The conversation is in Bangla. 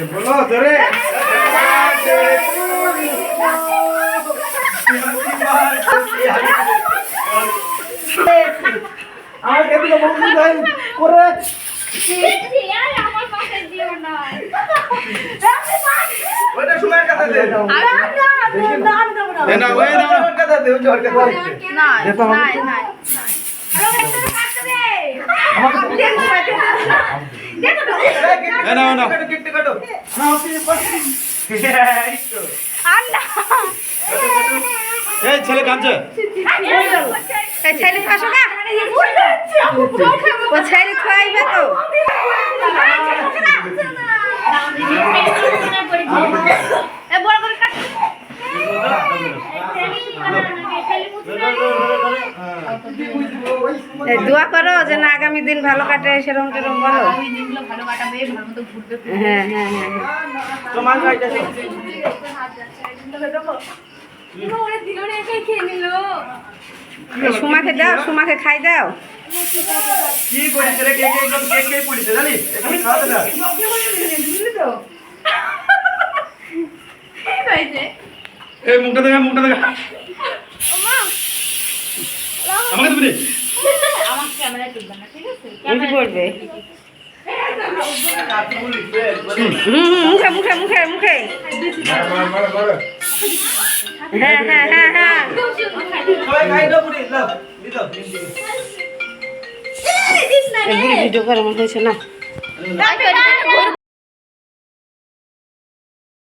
বলো ধরে আমার কেটে বন্ধু দেন করে ওটা সময় কথা দে না ওই দাও কথা দে ওই জোর কথা না না আমাকে না কেটে কাটো না এই ছেলে কাঁদছে এই ছেলে খাসো না ও ছেলে খাইবে তো এ বড় করে কাট দোয়া করো যে না আগামী দিন ভালো কাটে সেরকম সেরকম বলো আগামী দিনগুলো ভালো কাটাবে ভালো মতো ঘুরবে হ্যাঁ হ্যাঁ হ্যাঁ তোমার ভাইটা দেখছি সুমাকে দাও সুমাকে খাই দাও কি করিস রে কে পুলিশে জানিস এখানে খাওয়া দাও এই মুখটা দেখা আমাকে তুমি আমার ক্যামেরা তুলবে না ঠিক আছে কি করবে মুখে মুখে মুখে মুখে হ্যাঁ হ্যাঁ হ্যাঁ হ্যাঁ ভিডিও করা মনে হয়েছে না